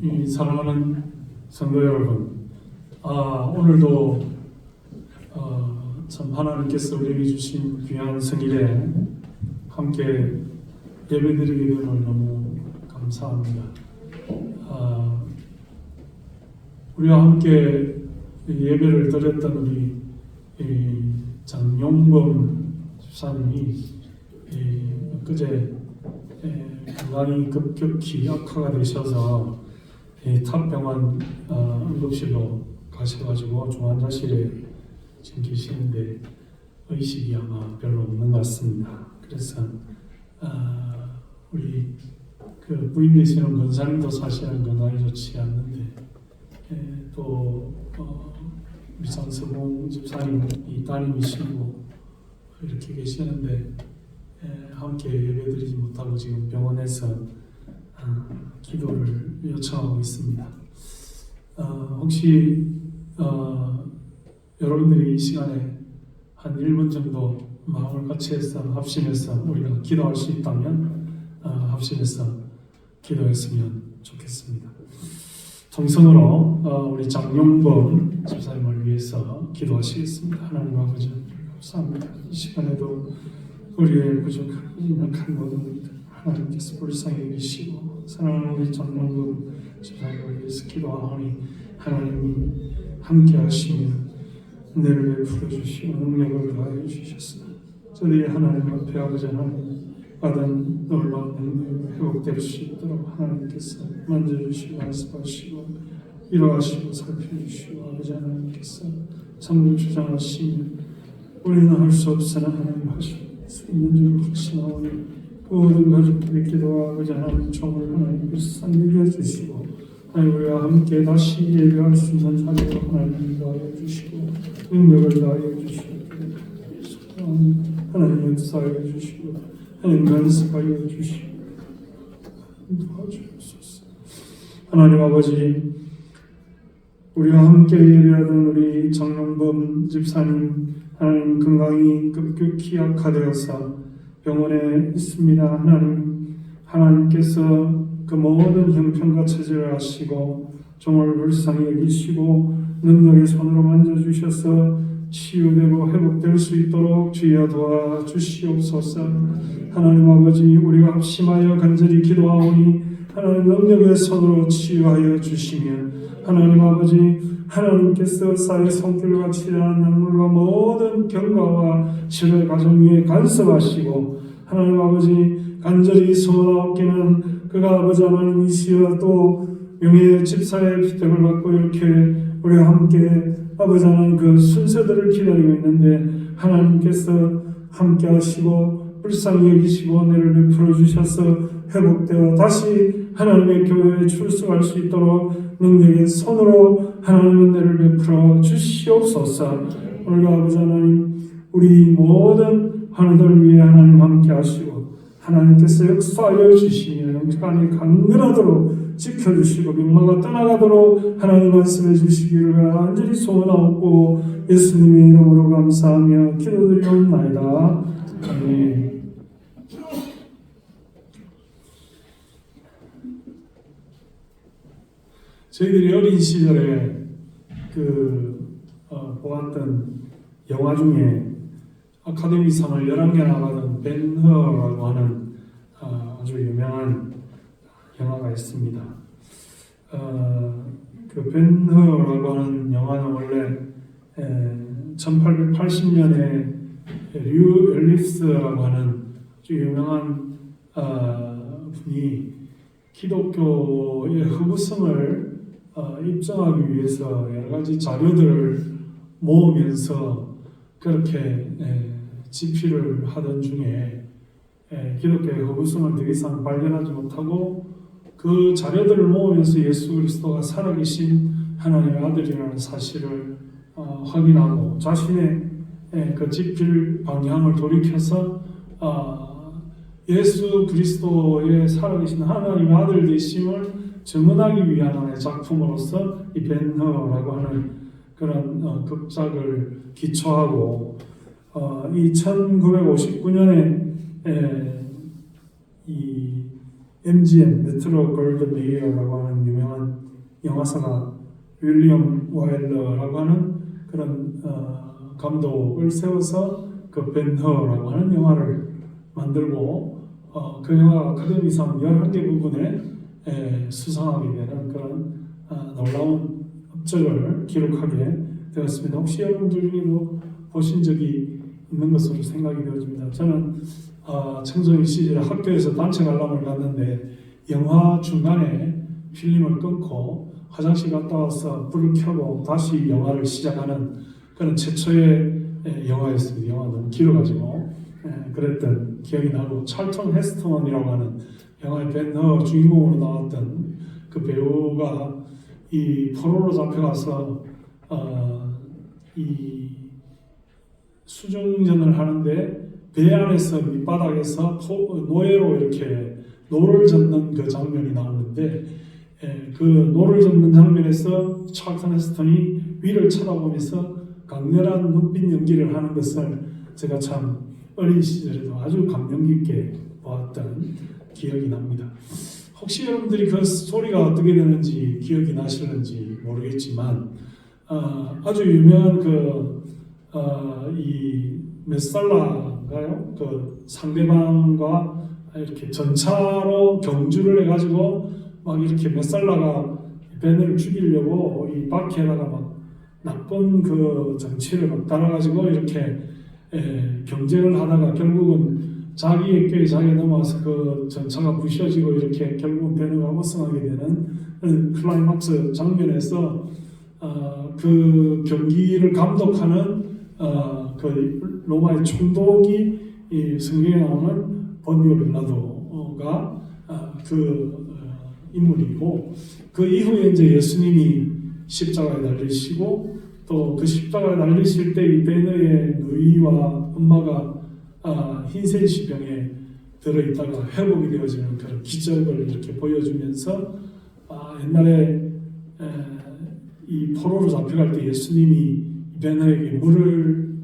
이 사랑하는 성도 여러분, 오늘도 참 하나님께서 우리에게 주신 귀한 성일에 함께 예배드리게 됨을 너무 감사합니다. 우리와 함께 예배를 드렸던 우리 장용범 집사님이 그제 건강이 급격히 악화가 되셔서 탑병원 응급실로 가셔가지고 중환자실에 지금 계시는데 의식이 아마 별로 없는 것 같습니다. 그래서 우리 그 부인 되시는 권사님도 사실은 건강이 좋지 않는데 또 우리 장서봉 집사님이 따님이시고 이렇게 계시는데 함께 예배드리지 못하고 지금 병원에서 기도를 요청하고 있습니다. 혹시 여러분들이 이 시간에 한 1분 정도 마음을 같이 해서 합심해서 우리가 기도할 수 있다면 합심해서 기도했으면 좋겠습니다. 정성으로 우리 장용범 집사님을 위해서 기도하시겠습니다. 하나님 아버지 감사합니다. 이 시간에도 우리의 부족한 약한 모든 하나님께서 불쌍히 여기시고 사랑하는 우리 장용범 집사님을 위해서 기도하오니 하나님이 함께 하시며 은혜를 베풀어 주시고 능력을 더하여 주셨으나 저희의 하나님 앞에 아버지 하나님 받은 놀라운 능력을 회복될 수 있도록 하나님께서 만져주시고 말씀하시고 위로하시고 살펴주시고 아버지 하나님께서 참을 주장하시며 우리는 할 수 없으나 하나님 하실 수 있는 줄 확신하오니 그 모든 가족들의 기도와 아버지 하나님 종을 하나님께서 상기해 주시고 하나님 우리와 함께 다시 예배할 수 있는 자리로 하나님 더하여 주시고 능력을 더하여 주시고 하나님 역사하여 주시고 하나님 연습하여 주시고 도와주옵소서. 하나님 아버지 우리와 함께 예배하던 우리 장용범 집사님 하나님 건강이 급격히 악화되어서 병원에 있습니다. 하나님께서 그 모든 형편과 처지를 아시고 종을 불쌍히 여기시고 능력의 손으로 만져주셔서 치유되고 회복될 수 있도록 주여 도와주시옵소서. 하나님 아버지 우리가 합심하여 간절히 기도하오니 하나님 능력의 손으로 치유하여 주시며 하나님 아버지 하나님께서 사의 손길과 치료하는 약물과 모든 경과와 치료의 과정 위에 간섭하시고 하나님 아버지 간절히 소원하옵기는 그가 아버지 하나님이시여 또 명예의 집사의 피택을 받고 이렇게 우리와 함께 아버지 하나님 그 순서들을 기다리고 있는데 하나님께서 함께 하시고 불쌍히 여기시고 은혜를 베풀어 주셔서 회복되어 다시 하나님의 교회에 출석할 수 있도록 능력의 손으로 하나님의 은혜를 베풀어 주시옵소서. 오늘 아버지 하나님 우리 모든 하나님들 위해 하나님 함께 하시고 하나님께서 역사하여 주시며 영적안에 강건하도록 지켜주시고 명마가 떠나가도록 하나님 말씀해 주시기를 간절히 소원하옵고 예수님의 이름으로 감사하며 기도드리옵나이다. 아멘. 저희들이 어린 시절에 보았던 영화 중에 아카데미상을 11개나 받은 벤허라고 하는 아주 유명한 영화가 있습니다. 그 벤허라고 하는 영화는 원래 1880년에 류 엘리스라고 하는 아주 유명한 분이 기독교의 흑우성을 입증하기 위해서 여러 가지 자료들을 모으면서 그렇게 집필을 하던 중에 기독교의 흑우성을 더 이상 발견하지 못하고 그 자료들을 모으면서 예수 그리스도가 살아계신 하나님의 아들이라는 사실을 확인하고 자신의 그 집필 방향을 돌이켜서 예수 그리스도의 살아계신 하나님의 아들 되심을 증언하기 위한 하나의 작품으로서 이 벤허라고 하는 그런 극작을 기초하고 이 1959년에 이 MGM 메트로 골든 메이어라고 하는 유명한 영화사가 윌리엄 와일러라고 하는 그런 감독을 세워서 그 벤허라고 하는 영화를 만들고 그 영화가 아카데미상 11개 부분에 수상하게 되는 그런 놀라운 업적을 기록하게 되었습니다. 혹시 여러분들 중에도 보신 적이 있는 것으로 생각이 되어집니다. 저는 청소년 시절에 학교에서 단체 관람을 갔는데 영화 중간에 필름을 끊고 화장실 갔다 와서 불을 켜고 다시 영화를 시작하는 그런 최초의 영화였습니다. 영화 너무 길어가지고 그랬던 기억이 나고, 찰턴 헤스턴이라고 하는 영화의 벤허 주인공으로 나왔던 그 배우가 이 포로로 잡혀가서 이 수중전을 하는데 배 안에서 밑바닥에서 노예로 이렇게 노를 젓는 그 장면이 나오는데, 그 노를 젓는 장면에서 찰턴 헤스턴이 위를 쳐다보면서 강렬한 눈빛 연기를 하는 것을 제가 참 어린 시절에도 아주 감명 깊게 보았던 기억이 납니다. 혹시 여러분들이 그 스토리가 어떻게 되는지 기억이 나시는지 모르겠지만 아주 유명한 이 메살라인가요? 그 상대방과 이렇게 전차로 경주를 해가지고 막 이렇게 메살라가 벤을 죽이려고 이 바퀴에다가 막 나쁜 그 정치를 막 달아가지고 이렇게 경쟁을 하다가 결국은 자기의 꾀에 자기가 넘어와서 그 전차가 부셔지고 이렇게 결국은 벤을 우승하게 되는 클라이막스 장면에서 그 경기를 감독하는 그 로마의 총독이 이 성경에 나오는 본디오 빌라도가 인물이고, 그 이후에 이제 예수님이 십자가에 달리시고 또 그 십자가에 달리실 때 이 베너의 누이와 엄마가 흰색 지병에 들어있다가 회복이 되어지는 그런 기적을 이렇게 보여주면서 옛날에 이 포로로 잡혀갈 때 예수님이 베너에게 물을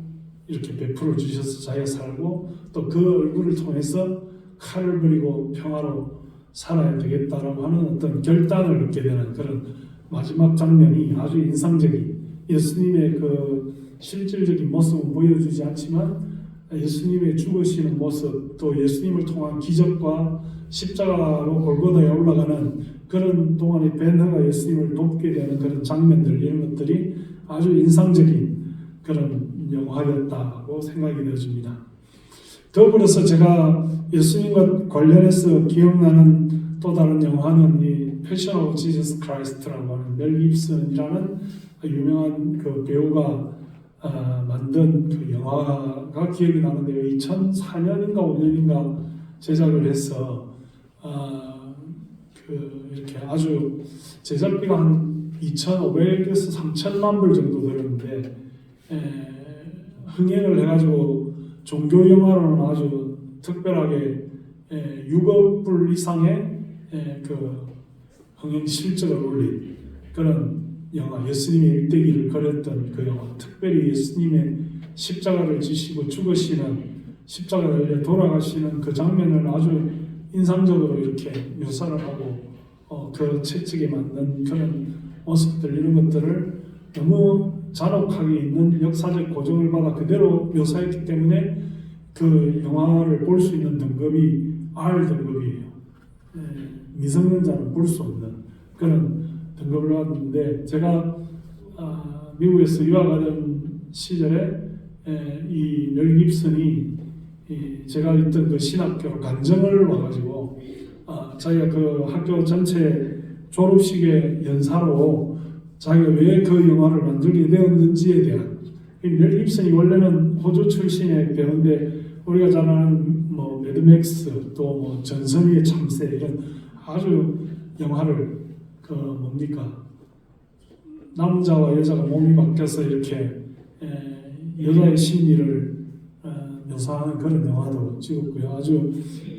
이렇게 베풀어 주셔서 자기가 살고 또 그 얼굴을 통해서 칼을 버리고 평화로 살아야 되겠다라고 하는 어떤 결단을 얻게 되는 그런 마지막 장면이 아주 인상적인, 예수님의 그 실질적인 모습은 보여주지 않지만 예수님의 죽으시는 모습, 또 예수님을 통한 기적과 십자가로 골고다에 올라가는 그런 동안에 벤허가 예수님을 돕게 되는 그런 장면들, 이런 것들이 아주 인상적인 그런 영화였다고 생각이 되어집니다. 더불어서 제가 예수님과 관련해서 기억나는 또 다른 영화는 이 패션 오브 지저스 크라이스트라고 하는 멜 깁슨이라는 유명한 그 배우가 만든 그 영화가 기억이 나는데요. 2004년인가 5년인가 제작을 해서 이렇게 아주 제작비가 한 2,500에서 3,000만 불 정도 들었는데 흥행을 해가지고 종교 영화로는 아주 특별하게 6억 불 이상의 그 흥행 실적을 올린 그런 영화, 예수님의 일대기를 그렸던 그 영화, 특별히 예수님의 십자가를 지시고 죽으시는, 십자가를 달려 돌아가시는 그 장면을 아주 인상적으로 이렇게 묘사를 하고 그 채찍에 맞는 그런 모습들, 이런 것들을 너무 잔혹하게 있는 역사적 고증을 받아 그대로 묘사했기 때문에 그 영화를 볼 수 있는 등급이 R 등급이에요. 미성년자는 볼 수 없는 그런 등급을 받았는데, 제가 미국에서 유학하던 시절에 이 멜 깁슨이 제가 있던 그 신학교 간증을 와가지고 자기가 그 학교 전체 졸업식의 연사로 자기가 왜 그 영화를 만들게 되었는지에 대한, 멜 깁슨이 원래는 호주 출신의 배우인데 우리가 잘 아는 뭐 매드맥스 또 뭐 전성기의 참새 이런 아주 영화를 남자와 여자가 몸이 바뀌어서 이렇게 여자의 심리를 묘사하는 그런 영화도 찍었고요. 아주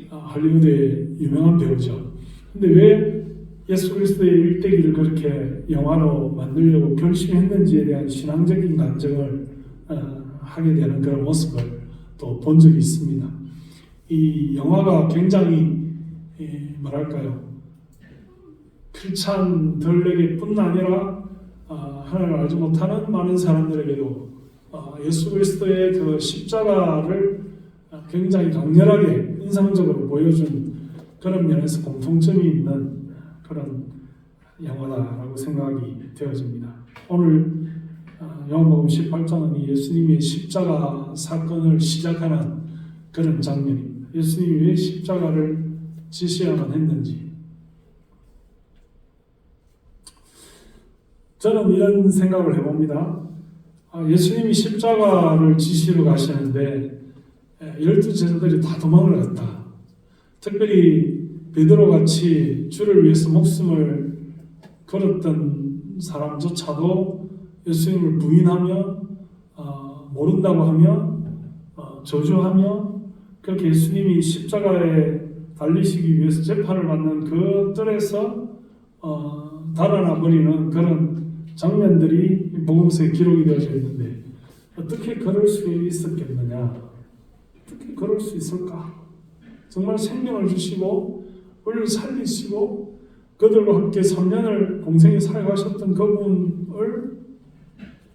할리우드의 유명한 배우죠. 근데 왜 예수 그리스도의 일대기를 그렇게 영화로 만들려고 결심했는지에 대한 신앙적인 간증을 하게 되는 그런 모습을 또 본 적이 있습니다. 이 영화가 굉장히 뭐랄까요, 크리스찬 들에게뿐 아니라 하나님을 알지 못하는 많은 사람들에게도 예수 그리스도의 그 십자가를 굉장히 강렬하게 인상적으로 보여준 그런 면에서 공통점이 있는 그런 영화다라고 생각이 되어집니다. 오늘 요한복음 18장은 예수님의 십자가 사건을 시작하는 그런 장면입니다. 예수님이 왜 십자가를 지셔야만 했는지, 저는 이런 생각을 해봅니다. 예수님이 십자가를 지시러 가시는데 12제자들이 다 도망을 갔다. 특별히 베드로같이 주를 위해서 목숨을 걸었던 사람조차도 예수님을 부인하며 모른다고 하며 저주하며 그렇게 예수님이 십자가에 달리시기 위해서 재판을 받는 그 뜰에서 달아나 버리는 그런 장면들이 복음서에 기록이 되어져 있는데 어떻게 그럴 수 있었겠느냐? 어떻게 그럴 수 있을까? 정말 생명을 주시고 우리를 살리시고 그들과 함께 3년을 공생에 사역하셨던 그분을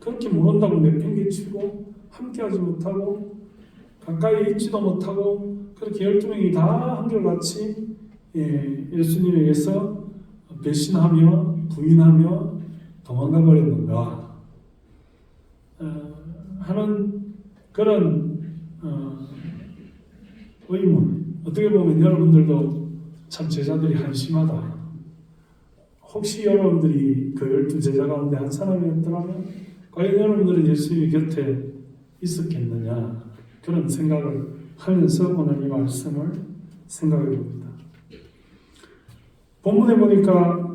그렇게 모른다고 내팽개치고 함께하지 못하고 가까이 있지도 못하고 그렇게 12명이 다 한결같이 예수님에게서 배신하며 부인하며 도망가 버렸는가 하는 그런 의문. 어떻게 보면 여러분들도 참 제자들이 한심하다. 혹시 여러분들이 그 12제자 가운데 한 사람이었더라면 과연 여러분들은 예수님의 곁에 있었겠느냐, 그런 생각을 하면서 오늘 이 말씀을 생각해 봅니다. 본문에 보니까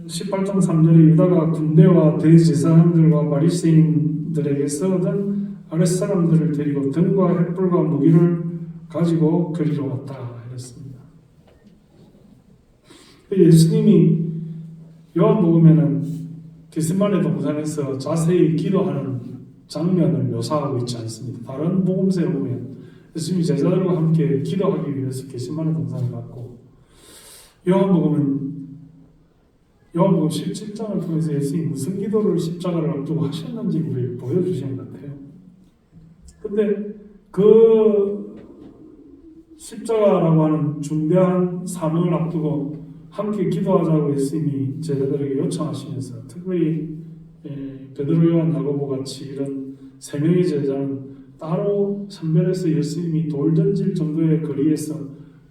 18장 3절에 유다가 군대와 대제사장들과 바리새인들에게서 얻은 아랫사람들을 데리고 등과 횃불과 무기를 가지고 그리로 왔다 이랬습니다. 예수님이 요한복음에는 겟세마네 동산에서 자세히 기도하는 장면을 묘사하고 있지 않습니다. 다른 복음서에 보면 예수님이 제자들과 함께 기도하기 위해서 겟세마네 동산을 갔고, 요한복음 17장을 통해서 예수님이 무슨 기도를 십자가를 앞두고 하셨는지 우리를 보여주시는 것 같아요. 근데 그 십자가라고 하는 중대한 사명을 앞두고 함께 기도하자고 예수님이 제자들에게 요청하시면서 특별히 베드로, 요한, 야고보 같이 이런 세 명의 제자는 따로 선별해서 예수님이 돌 던질 정도의 거리에서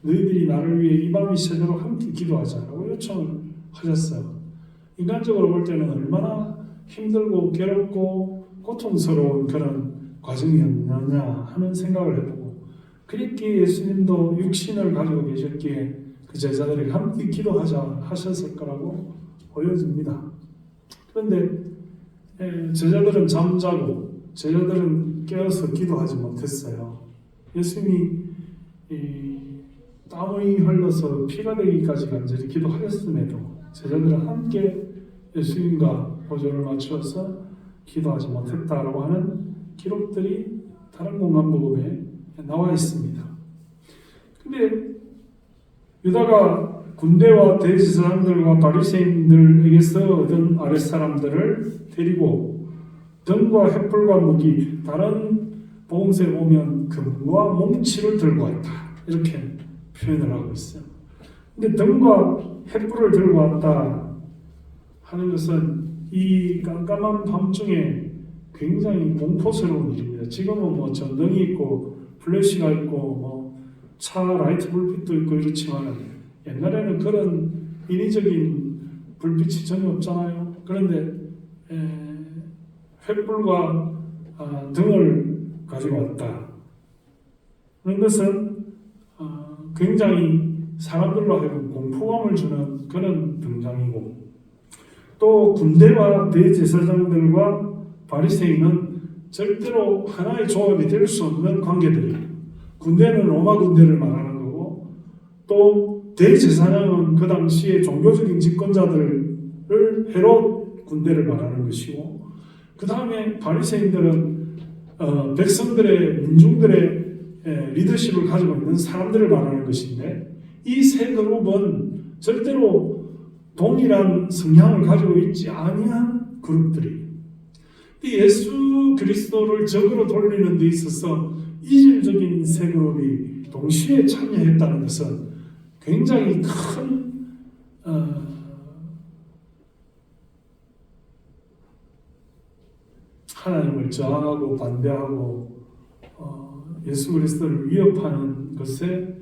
너희들이 나를 위해 이 밤이 새도록 함께 기도하자라고 요청을 하셨어요. 인간적으로 볼 때는 얼마나 힘들고 괴롭고 고통스러운 그런 과정이었느냐 하는 생각을 해보고, 그렇게 예수님도 육신을 가지고 계셨기에 그 제자들에게 함께 기도하자 하셨을 거라고 보여집니다. 그런데 제자들은 잠자고 제자들은 깨어서 기도하지 못했어요. 예수님이 땀이 흘러서 피가 되기까지 간절히 기도하였음에도 제자들은 함께 예수님과 보조를 맞추어서 기도하지 못했다라고 하는 기록들이 다른 공간복음에 나와 있습니다. 근데 유다가 군대와 대제사장들과 바리새인들에게서 얻은 아랫사람들을 데리고 등과 횃불과 무기, 다른 복음서에 보면 금과 몽치를 들고 왔다 이렇게 표현을 하고 있어요. 근데 등과 횃불을 들고 왔다 하는 것은 이 깜깜한 밤중에 굉장히 공포스러운 일입니다. 지금은 뭐 전등이 있고 플래시가 있고 뭐 차 라이트 불빛도 있고 이렇지만 옛날에는 그런 인위적인 불빛이 전혀 없잖아요. 그런데 횃불과 등을 가지고 왔다. 그런 것은 굉장히 사람들로 하여금 공포감을 주는 그런 등장이고, 또 군대와 대제사장들과 바리새인은 절대로 하나의 조합이 될 수 없는 관계들이에요. 군대는 로마 군대를 말하는 거고, 또 대제사장은 그 당시에 종교적인 집권자들을 헤롯 군대를 말하는 것이고, 그 다음에 바리새인들은 백성들의 민중들의 리더십을 가지고 있는 사람들을 말하는 것인데, 이 세 그룹은 절대로 동일한 성향을 가지고 있지 아니한 그룹들이 예수 그리스도를 적으로 돌리는 데 있어서 이질적인 세 그룹이 동시에 참여했다는 것은 굉장히 큰 하나님을 저항하고 반대하고 예수 그리스도를 위협하는 것에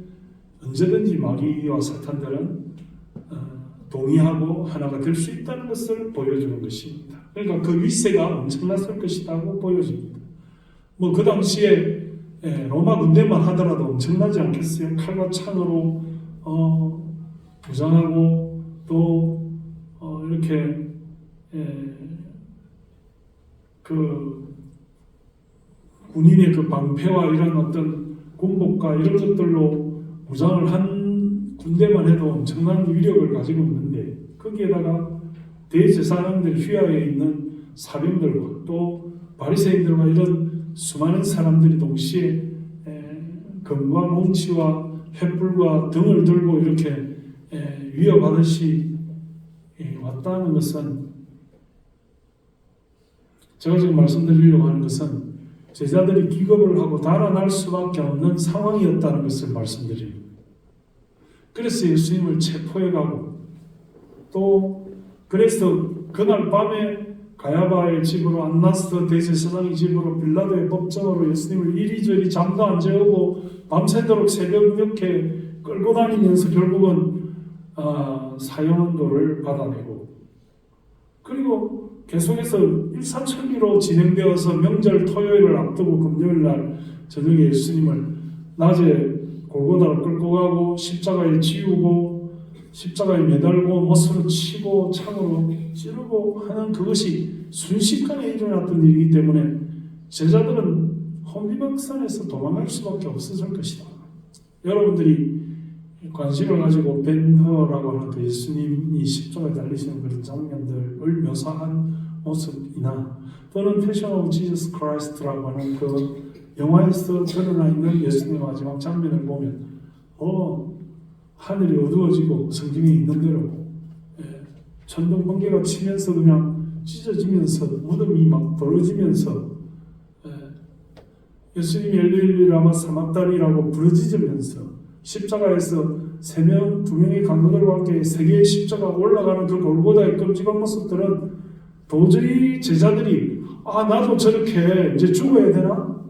언제든지 마귀와 사탄들은 동의하고 하나가 될 수 있다는 것을 보여주는 것입니다. 그러니까 그 위세가 엄청났을 것이라고 보여집니다. 뭐 그 당시에 로마 군대만 하더라도 엄청나지 않겠어요? 칼과 창으로 무장하고 또 이렇게 그 군인의 그 방패와 이런 어떤 군복과 이런 것들로 무장을 한 군대만 해도 엄청난 위력을 가지고 있는데 거기에다가 대제사장들 휘하에 있는 사병들과 또 바리새인들과 이런 수많은 사람들이 동시에 검과 몽치와 횃불과 등을 들고 이렇게 위협하듯이 왔다는 것은 제가 지금 말씀드리려고 하는 것은 제자들이 기겁을 하고 달아날 수밖에 없는 상황이었다는 것을 말씀드립니다. 그래서 예수님을 체포해가고 또 그래서 그날 밤에 가야바의 집으로 안나스 대제사장의 집으로 빌라도의 법정으로 예수님을 이리저리 잠도 안 재우고 밤새도록 새벽 이렇게 끌고 다니면서 결국은 사형언도를 받아내고 그리고 계속해서 일사천리로 진행되어서 명절 토요일을 앞두고 금요일날 저녁에 예수님을 낮에 골고다로 끌고 가고 십자가에 지우고 십자가에 매달고 못으로 치고 창으로 찌르고 하는 그것이 순식간에 일어났던 일이기 때문에 제자들은 혼비백산에서 도망갈 수밖에 없었을 것이다. 여러분들이 관심을 가지고 벤허라고 하는 그 예수님이 십자가에 달리시는 그런 장면들을 묘사한 모습이나 또는 패션 오브 지저스 크라이스트라고 하는 그 영화에서 드러나 있는 예수님의 마지막 장면을 보면 하늘이 어두워지고 성경에 있는 대로 천둥 번개가 치면서 그냥 찢어지면서 무덤이 막 벌어지면서 예수님이 엘리 라마 사막단이라고 부르짖으면서 십자가에서 3명, 2명의 강도들과 함께 3개의 십자가가 올라가는 그 골고다의 끔찍한 모습들은 도저히 제자들이 나도 저렇게 이제 죽어야 되나?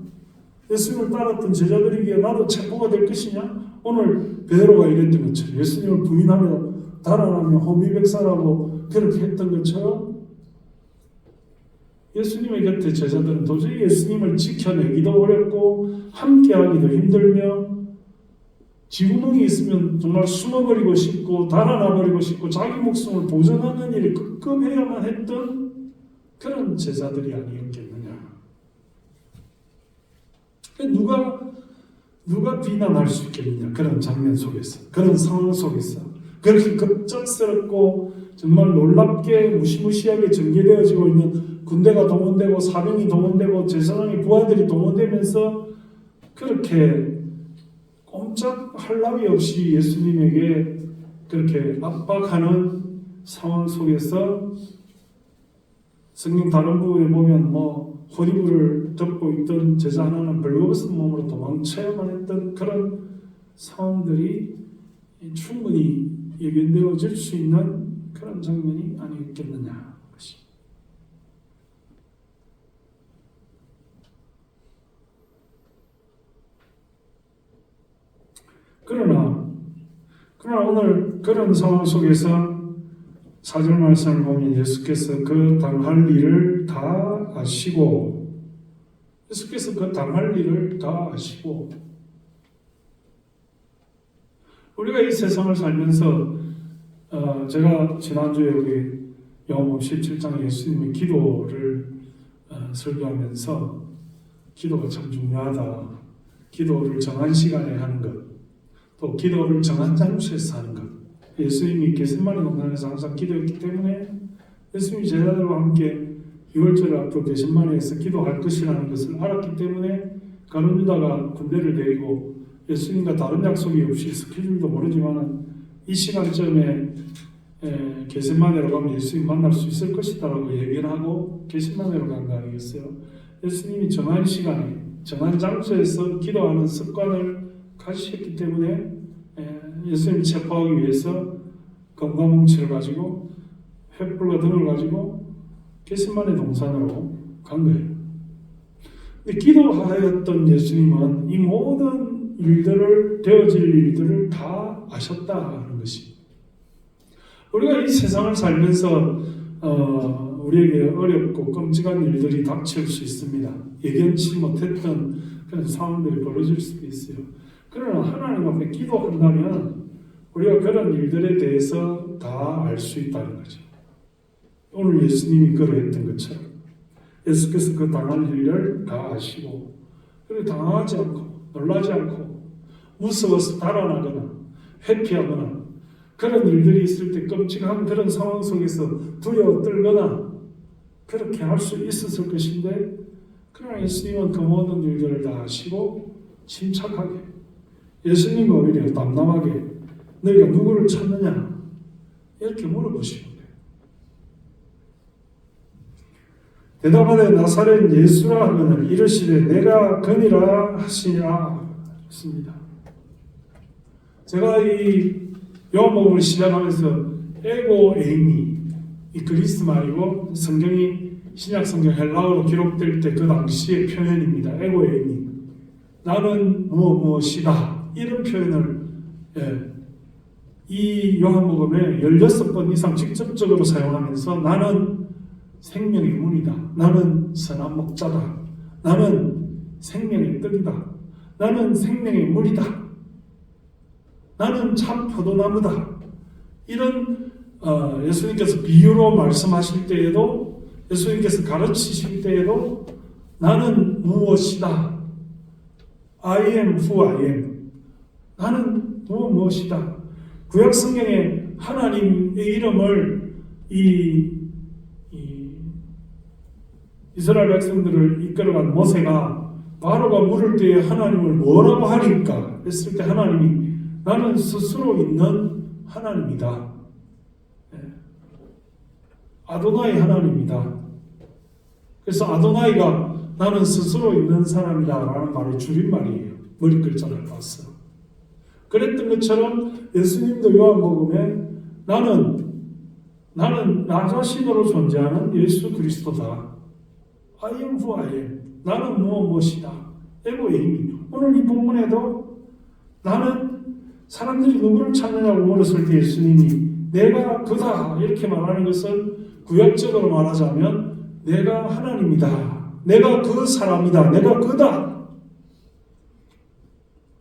예수님을 따랐던 제자들이기에 나도 체포가 될 것이냐? 오늘 베드로가 이랬던 것처럼 예수님을 부인하며 달아나며 호미백산하고 그렇게 했던 것처럼 예수님의 곁에 제자들은 도저히 예수님을 지켜내기도 어렵고 함께하기도 힘들며 지구멍이 있으면 정말 숨어버리고 싶고 달아나버리고 싶고 자기 목숨을 보존하는 일을 급급해야만 했던 그런 제자들이 아니었겠느냐. 누가 비난할 수 있겠느냐. 그런 장면 속에서, 그런 상황 속에서 그렇게 급작스럽고 정말 놀랍게 무시무시하게 전개되어지고 있는 군대가 동원되고 사병이 동원되고 제사장의 부하들이 동원되면서 그렇게 꼼짝할 나위 없이 예수님에게 그렇게 압박하는 상황 속에서 성경 다른 부분에 보면 호리부를 덮고 있던 제자 하나는 벌거벗은 몸으로 도망쳐야만 했던 그런 상황들이 충분히 예견되어질 수 있는 그런 장면이 아니겠느냐. 그러나 오늘 그런 상황 속에서 4절 말씀을 보면 예수께서 그 당할 일을 다 아시고 우리가 이 세상을 살면서 제가 지난주에 우리 요한복음 17장 예수님의 기도를 설교하면서 기도가 참 중요하다. 기도를 정한 시간에 하는 것, 또 기도를 정한 장소에서 하는 것. 예수님이 겟세마네 동산에서 항상 기도했기 때문에 예수님이 제자들과 함께 유월절을 앞두고 겟세마네에서 기도할 것이라는 것을 알았기 때문에 가룟 유다가 군대를 데리고 예수님과 다른 약속이 없이 스케줄도 모르지만 이 시간쯤에 게셋마네로 가면 예수님 만날 수 있을 것이다라고 얘기를 하고 게셋마네로 간 거 아니겠어요? 예수님이 정한 시간에 정한 장소에서 기도하는 습관을 가지셨기 때문에 예수님 체포하기 위해서 검과 뭉치를 가지고 횃불과 등을 가지고 게셋마네 동산으로 간 거예요. 근데 기도하였던 예수님은 이 모든 일들을 되어질 일들을 다 아셨다는 것이. 우리가 이 세상을 살면서 우리에게 어렵고 끔찍한 일들이 닥칠 수 있습니다. 예견치 못했던 그런 상황들이 벌어질 수도 있어요. 그러나 하나님 앞에 기도한다면 우리가 그런 일들에 대해서 다 알 수 있다는 거죠. 오늘 예수님이 그러했던 것처럼 예수께서 그 당할 일을 다 아시고 그리고 당황하지 않고 놀라지 않고 무서워서 달아나거나 회피하거나 그런 일들이 있을 때 끔찍한 그런 상황 속에서 두려워 떨거나 그렇게 할 수 있었을 것인데 그러나 예수님은 그 모든 일들을 다 아시고 침착하게 예수님은 오히려 담담하게 너희가 누구를 찾느냐 이렇게 물어보시는 거예요. 대답하되 나사렛 예수라 하거늘 이르시되 내가 그니라 하시니라 했습니다. 제가 이 요한복음을 시작하면서 에고 에이미 이 그리스 말이고 성경이 신약 성경 헬라어로 기록될 때 그 당시의 표현입니다. 에고 에이미 나는 무엇이다 이런 표현을 이 요한복음에 16번 이상 직접적으로 사용하면서 나는 생명의 문이다. 나는 선한 목자다. 나는 생명의 떡이다. 나는 생명의 물이다. 나는 참 포도나무다. 이런 예수님께서 비유로 말씀하실 때에도 예수님께서 가르치실 때에도 나는 무엇이다. I am who I am. 나는 무엇이다. 구약 성경에 하나님의 이름을 이스라엘 백성들을 이끌어간 모세가 바로가 물을 때에 하나님을 뭐라고 하니까 했을 때 하나님이 나는 스스로 있는 하나님이다. 아도나이 하나님이다. 그래서 아도나이가 나는 스스로 있는 사람이다 라는 말의 줄임말이에요. 머리 글자를 봤어. 그랬던 것처럼 예수님도 요한복음에 나는 나 자신으로 존재하는 예수 그리스도다. I am who I am. 나는 무엇이다. 에고 에이미. 오늘 이 본문에도 나는 사람들이 누구를 찾느냐고 물었을 때 예수님이 내가 그다 이렇게 말하는 것은 구약적으로 말하자면 내가 하나님이다. 내가 그 사람이다. 내가 그다.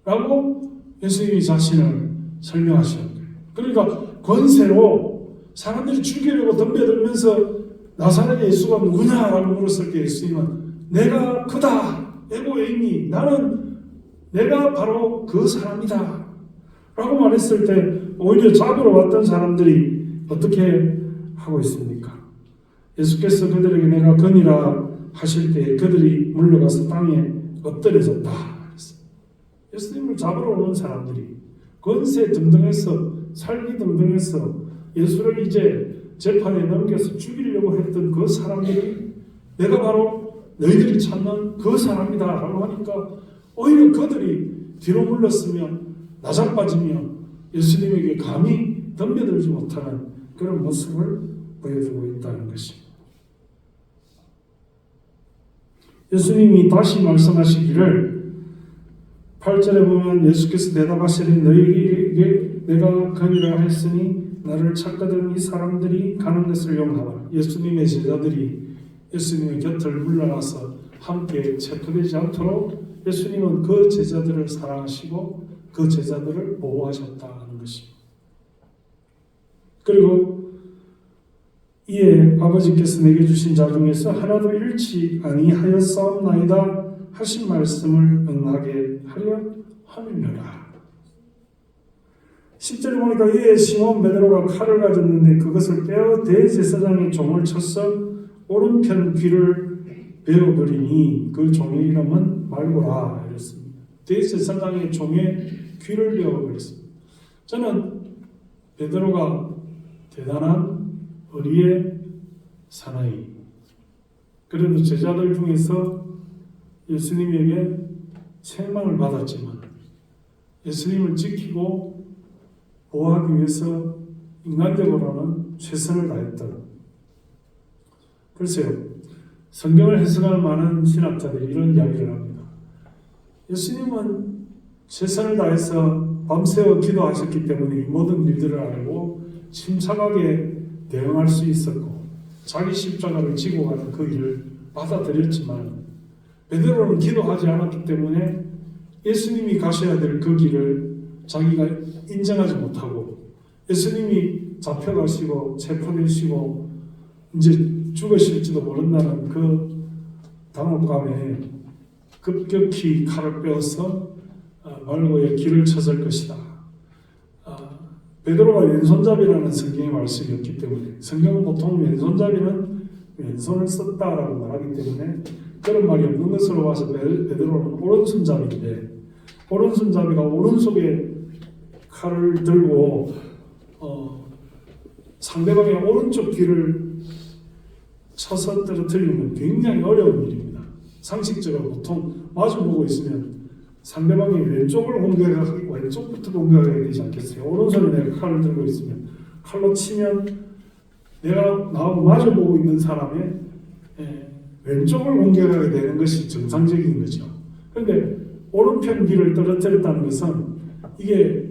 라고 예수님이 자신을 설명하시는 거예요. 그러니까 권세로 사람들이 죽이려고 덤벼들면서 나사렛 예수가 누구냐라고 물었을 때 예수님은 내가 그다. 에고 에이미. 나는 내가 바로 그 사람이다. 라고 말했을 때 오히려 잡으러 왔던 사람들이 어떻게 하고 있습니까? 예수께서 그들에게 내가 그니라 하실 때 그들이 물러가서 땅에 엎드려졌다. 예수님을 잡으러 오는 사람들이 권세 등등해서 살기 등등해서 예수를 이제 재판에 넘겨서 죽이려고 했던 그 사람들이 내가 바로 너희들이 찾는 그 사람이다 라고 하니까 오히려 그들이 뒤로 물렀으면 나자빠지며 예수님에게 감히 덤벼들지 못하는 그런 모습을 보여주고 있다는 것입니다. 예수님이 다시 말씀하시기를 8절에 보면 예수께서 대답하시니 너희에게 내가 그니라 했으니 나를 찾거든 이 사람들이 가는 것을 용하라. 예수님의 제자들이 예수님의 곁을 물러나서 함께 체포되지 않도록 예수님은 그 제자들을 사랑하시고 그 제자들을 보호하셨다는 것입니다. 그리고 이에 아버지께서 내게 주신 자 중에서 하나도 잃지 아니하였사옵나이다 하신 말씀을 응하게 하려 함이니라. 10절에 보니까 이에 시몬 베드로가 칼을 가졌는데 그것을 빼어 대제사장의 종을 쳐서 오른편 귀를 베어버리니 그 종의 이름은 말고라 이랬습니다. 대제사장의 종의 귀를 베어버렸습니다. 저는 베드로가 대단한 의리의 사나이, 그래도 제자들 중에서 예수님에게 책망을 받았지만 예수님을 지키고 보호하기 위해서 인간적으로는 최선을 다했던, 글쎄요, 성경을 해석할 많은 신학자들이 이런 이야기를 합니다. 예수님은 최선을 다해서 밤새워 기도하셨기 때문에 이 모든 일들을 알고 침착하게 대응할 수 있었고 자기 십자가를 지고 가는 그 일을 받아들였지만, 베드로는 기도하지 않았기 때문에 예수님이 가셔야 될 그 길을 자기가 인정하지 못하고 예수님이 잡혀가시고 체포되시고 이제 죽으실지도 모른다는 그 당혹감에 급격히 칼을 빼어서 말고의 길을 쳐설 것이다. 베드로가 왼손잡이라는 성경의 말씀이 없기 때문에, 성경은 보통 왼손잡이는 왼손을 썼다라고 말하기 때문에 그런 말이 없는 것으로 봐서 베드로는 오른손잡이인데, 오른손잡이가 오른손에 칼을 들고 상대방의 오른쪽 귀를 쳐서 떨어뜨리면 굉장히 어려운 일입니다. 상식적으로 보통 마주보고 있으면 상대방이 왼쪽을 공격하고 왼쪽부터 공격해야 되지 않겠어요? 오른손에 내가 칼을 들고 있으면 칼로 치면 내가 나하고 마주보고 있는 사람의 왼쪽을 공격하게 되는 것이 정상적인 거죠. 그런데 오른편 귀를 떨어뜨렸다는 것은 이게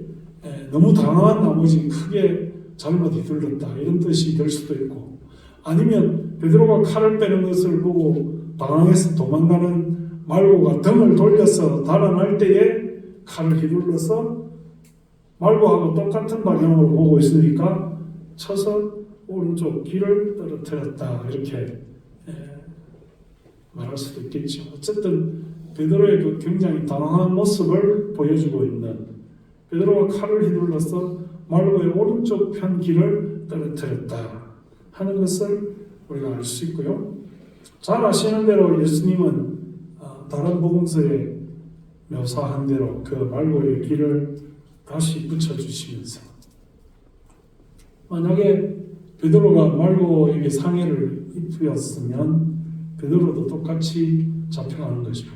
너무 당황한 나머지 크게 잘못 휘둘렀다 이런 뜻이 될 수도 있고, 아니면 베드로가 칼을 빼는 것을 보고 당황해서 도망가는 말고가 등을 돌려서 달아날 때에 칼을 휘둘러서 말고하고 똑같은 방향으로 보고 있으니까 쳐서 오른쪽 귀를 떨어뜨렸다 이렇게 말할 수도 있겠죠. 어쨌든 베드로의 그 굉장히 당황한 모습을 보여주고 있는, 베드로가 칼을 휘둘러서 말고의 오른쪽 편 귀를 떨어뜨렸다 하는 것을 우리가 알 수 있고요. 잘 아시는 대로 예수님은 다른 복음서에 묘사한 대로 그 말고의 귀를 다시 붙여주시면서, 만약에 베드로가 말고에게 상해를 입혔으면 베드로도 똑같이 잡혀가는 거죠.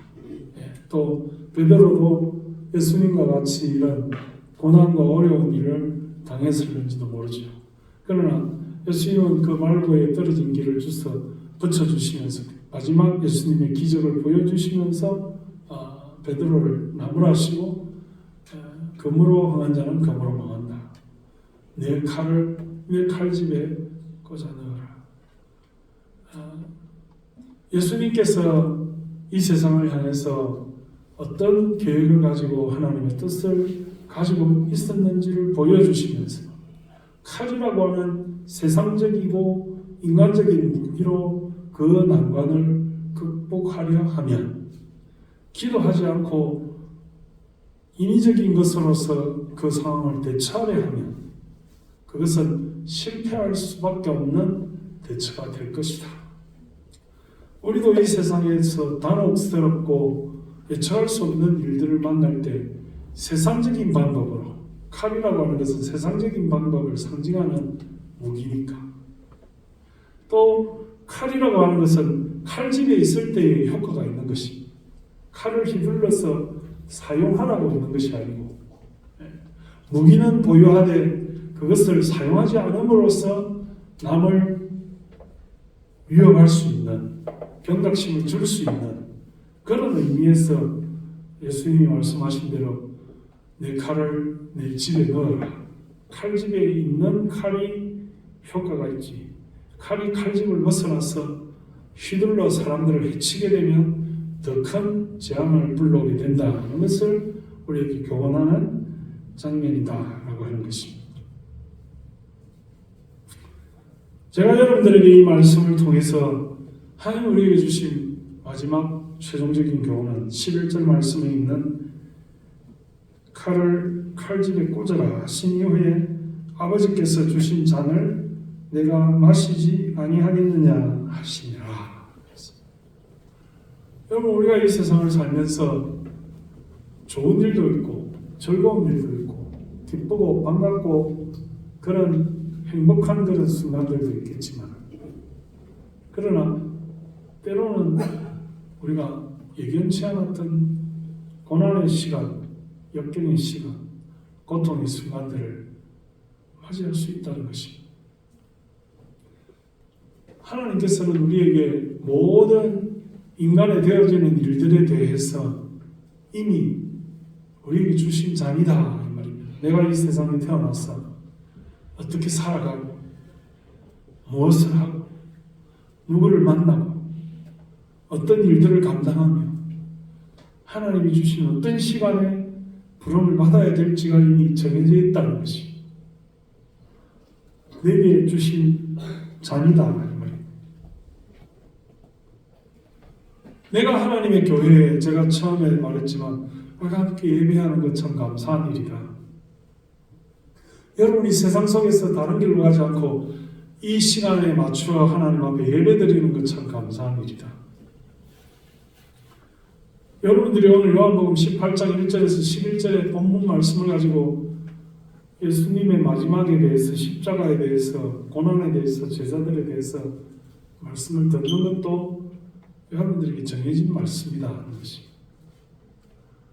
또 베드로도 예수님과 같이 이런 고난과 어려운 일을 당했을는지도 모르죠. 그러나 예수님은 그 말고에 떨어진 길을 주서 붙여주시면서 마지막 예수님의 기적을 보여주시면서 베드로를 나무라시고 금으로 흥한 자는 금으로 망한다. 내 칼을 내 칼집에 꽂아 넣어라. 예수님께서 이 세상을 향해서 어떤 계획을 가지고 하나님의 뜻을 가지고 있었는지를 보여주시면서 칼이라고 하는 세상적이고 인간적인 무기로 그 난관을 극복하려 하면, 기도하지 않고 인위적인 것으로서 그 상황을 대처하려 하면 그것은 실패할 수밖에 없는 대처가 될 것이다. 우리도 이 세상에서 단혹스럽고 예측할 수 없는 일들을 만날 때 세상적인 방법으로, 칼이라고 하는 것은 세상적인 방법을 상징하는 무기니까, 또 칼이라고 하는 것은 칼집에 있을 때의 효과가 있는 것이, 칼을 휘둘러서 사용하라고 있는 것이 아니고, 무기는 보유하되 그것을 사용하지 않음으로써 남을 위협할 수 있는, 경각심을 줄 수 있는 그런 의미에서 예수님이 말씀하신 대로 내 칼을 내 집에 넣어라. 칼집에 있는 칼이 효과가 있지. 칼이 칼집을 벗어나서 휘둘러 사람들을 해치게 되면 더 큰 재앙을 불러오게 된다는 것을 우리에게 교훈하는 장면이다라고 하는 것입니다. 제가 여러분들에게 이 말씀을 통해서 하나님 우리에게 주신 마지막 최종적인 교훈은 11절 말씀에 있는 칼을 칼집에 꽂아라 하신 이후에 아버지께서 주신 잔을 내가 마시지 아니하겠느냐 하시니라. 여러분, 우리가 이 세상을 살면서 좋은 일도 있고 즐거운 일도 있고 기쁘고 반갑고 그런 행복한 그런 순간들도 있겠지만, 그러나 때로는 우리가 예견치 않았던 고난의 시간, 역경의 시간, 고통의 순간들을 맞이할 수 있다는 것입니다. 하나님께서는 우리에게 모든 인간에 되어지는 일들에 대해서 이미 우리에게 주신 잔이다 이 말입니다. 내가 이 세상에 태어나서 어떻게 살아가고 무엇을 하고 누구를 만나고 어떤 일들을 감당하며 하나님이 주신 어떤 시간에 부름을 받아야 될지가 이미 정해져 있다는 것이 내게 주신 잔이다 이 말입니다. 내가 하나님의 교회에, 제가 처음에 말했지만 우리가 함께 예배하는 것 참 감사한 일이다. 여러분이 세상 속에서 다른 길로 가지 않고 이 시간에 맞추어 하나님 앞에 예배드리는 것 참 감사한 일이다. 여러분들이 오늘 요한복음 18장 1절에서 11절의 본문 말씀을 가지고 예수님의 마지막에 대해서, 십자가에 대해서, 고난에 대해서, 제자들에 대해서 말씀을 듣는 것도 여러분들에게 정해진 말씀이다 하는 것이.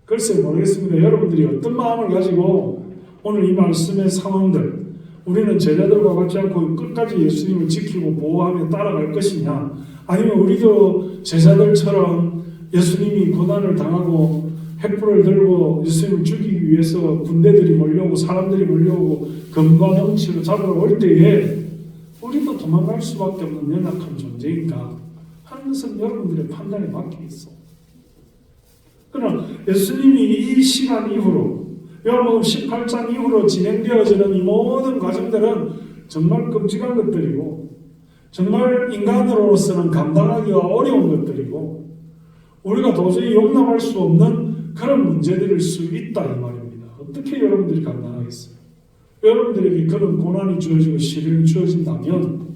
글쎄 모르겠습니다. 여러분들이 어떤 마음을 가지고 오늘 이 말씀의 상황들, 우리는 제자들과 같지 않고 끝까지 예수님을 지키고 보호하며 따라갈 것이냐, 아니면 우리도 제자들처럼 예수님이 고난을 당하고 횃불을 들고 예수님을 죽이기 위해서 군대들이 몰려오고 사람들이 몰려오고 검과 넘치로 잡으러 올 때에 우리도 도망갈 수밖에 없는 연약한 존재인가 하는 것은 여러분들의 판단에 맡기겠어. 그러나 예수님이 이 시간 이후로, 요한복음 18장 이후로 진행되어지는 이 모든 과정들은 정말 끔찍한 것들이고 정말 인간으로서는 감당하기가 어려운 것들이고 우리가 도저히 용납할 수 없는 그런 문제들일 수 있다 이 말입니다. 어떻게 여러분들이 감당하겠어요? 여러분들에게 그런 고난이 주어지고 시련이 주어진다면,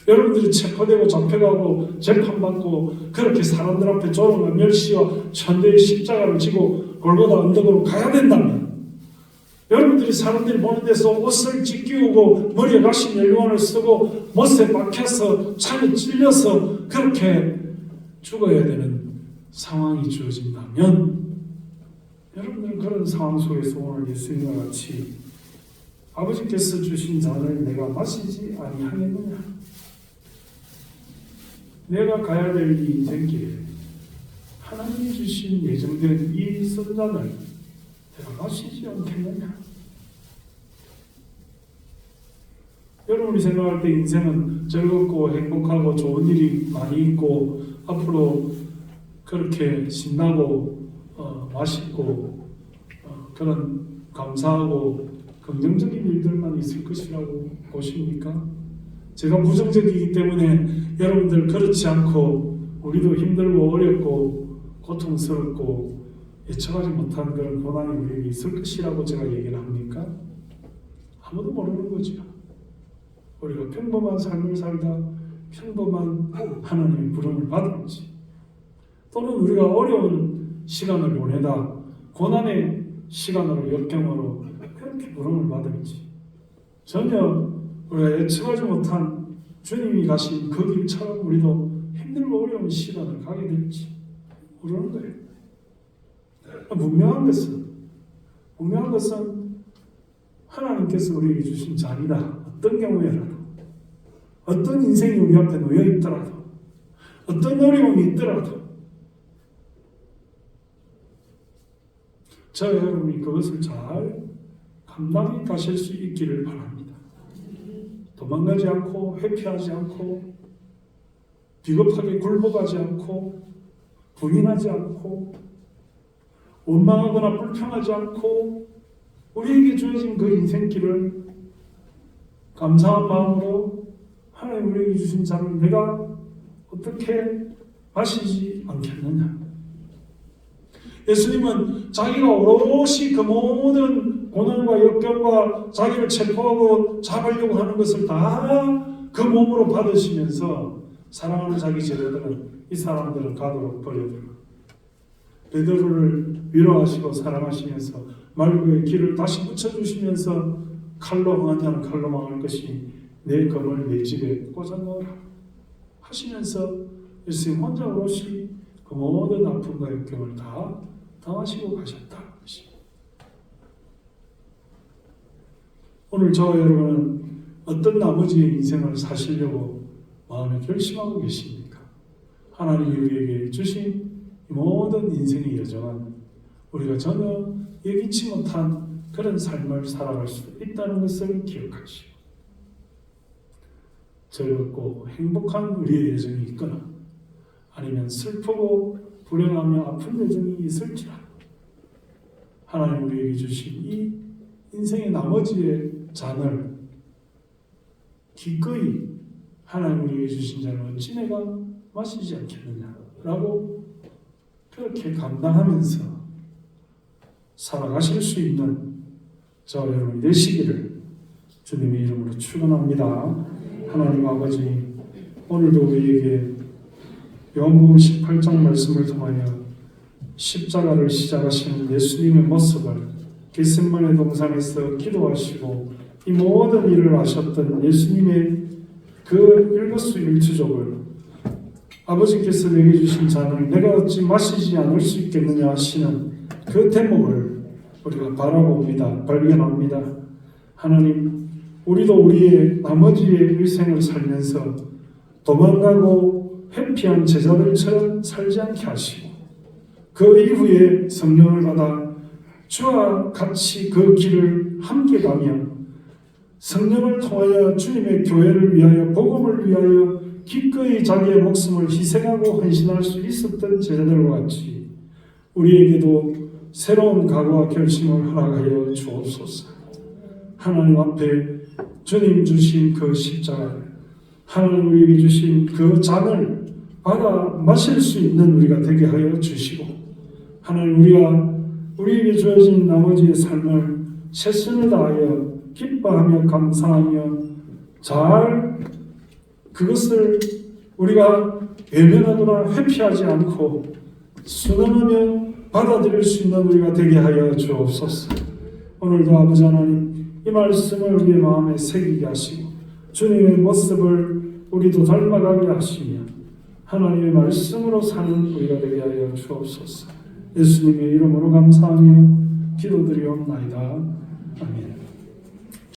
여러분들이 체포되고 잡혀가고 재판받고 그렇게 사람들 앞에 조롱과 멸시와 천대의 십자가를 지고 골고다 언덕으로 가야 된다면, 여러분들이 사람들이 보는 데서 옷을 찢기우고 머리에 가시 연료관을 쓰고 못에 박혀서 창에 찔려서 그렇게 죽어야 되는 상황이 주어진다면, 여러분들은 그런 상황 속에서 오늘 예수님과 같이 아버지께서 주신 잔을 내가 마시지 아니하겠느냐, 내가 가야 될 이 인생길에 하나님이 주신 예정된 이 선잔을 내가 마시지 않겠느냐. 여러분이 생각할 때 인생은 즐겁고 행복하고 좋은 일이 많이 있고 앞으로 그렇게 신나고 맛있고 그런 감사하고 긍정적인 일들만 있을 것이라고 보십니까? 제가 부정적이기 때문에 여러분들 그렇지 않고 우리도 힘들고 어렵고 고통스럽고 예측하지 못한 그런 고난이 우리에게 있을 것이라고 제가 얘기를 합니까? 아무도 모르는 거죠. 우리가 평범한 삶을 살다 평범한 하나님의 부름을 받을지, 또는 우리가 어려운 시간을 보내다 고난의 시간으로 역경으로 그렇게 부름을 받을지, 전혀 우리가 예측하지 못한 주님이 가신 그 길처럼 우리도 힘들고 어려운 시간을 가게 될지 모르는 거예요. 분명한 것은 하나님께서 우리에게 주신 잔이다. 어떤 경우에라도, 어떤 인생이 우리 앞에 놓여 있더라도, 어떤 어려움이 있더라도 저와 여러분이 그것을 잘 감당해 가실 수 있기를 바랍니다. 도망가지 않고 회피하지 않고 비겁하게 굴복하지 않고 부인하지 않고 원망하거나 불평하지 않고 우리에게 주어진 그 인생길을 감사한 마음으로 하나님 우리에게 주신 잔을 내가 어떻게 마시지 않겠느냐. 예수님은 자기가 오롯이 그 모든 고난과 역경과 자기를 체포하고 잡으려고 하는 것을 다 그 몸으로 받으시면서 사랑하는 자기 제자들은 이 사람들은 가도록 버려두라. 베드로를 위로하시고 사랑하시면서 말고의 길을 다시 붙여주시면서 칼로 망하지 않은 칼로 망할 것이 내 검을 내 집에 꽂아 넣어라 하시면서 예수님 혼자 오롯이 그 모든 아픔과 역경을 다 당하시고 가셨다. 오늘 저와 여러분은 어떤 나머지의 인생을 사시려고 마음에 결심하고 계십니까? 하나님이 우리에게 주신 모든 인생의 여정은 우리가 전혀 예기치 못한 그런 삶을 살아갈 수 있다는 것을 기억하시고 즐겁고 행복한 우리의 여정이 있거나 아니면 슬프고 불행하며 아픈 여정이 있을지라도 하나님 우리에게 주신 이 인생의 나머지의 잔을 기꺼이 하나님 우리에게 주신 잔을 어찌 내가 마시지 않겠느냐라고 그렇게 감당하면서 살아가실 수 있는 저와 여러분이 되시기를 주님의 이름으로 축원합니다. 하나님 아버지, 오늘도 우리에게 요한복음 18장 말씀을 통하여 십자가를 시작하시는 예수님의 모습을 겟세마네 동산에서 기도하시고 이 모든 일을 하셨던 예수님의 그 일거수일투족을 아버지께서 내게 주신 잔을 내가 어찌 마시지 않을 수 있겠느냐 하시는 그 대목을 우리가 바라봅니다. 발견합니다. 하나님, 우리도 우리의 나머지의 일생을 살면서 도망가고 회피한 제자들처럼 살지 않게 하시고 그 이후에 성령을 받아 주와 같이 그 길을 함께 가며 성령을 통하여 주님의 교회를 위하여 복음을 위하여 기꺼이 자기의 목숨을 희생하고 헌신할 수 있었던 제자들과 같이 우리에게도 새로운 각오와 결심을 허락하여 주옵소서. 하나님 앞에 주님 주신 그 십자가를 하나님 우리에게 주신 그 잔을 받아 마실 수 있는 우리가 되게 하여 주시고 하나님 우리에게 주어진 나머지의 삶을 최선을 다하여 기뻐하며 감사하며 잘 그것을 우리가 외면하거나 회피하지 않고 순응하며 받아들일 수 있는 우리가 되게 하여 주옵소서. 오늘도 아버지 하나님 이 말씀을 우리의 마음에 새기게 하시고 주님의 모습을 우리도 닮아가게 하시며 하나님의 말씀으로 사는 우리가 되게 하여 주옵소서. 예수님의 이름으로 감사하며 기도드리옵나이다. 아멘.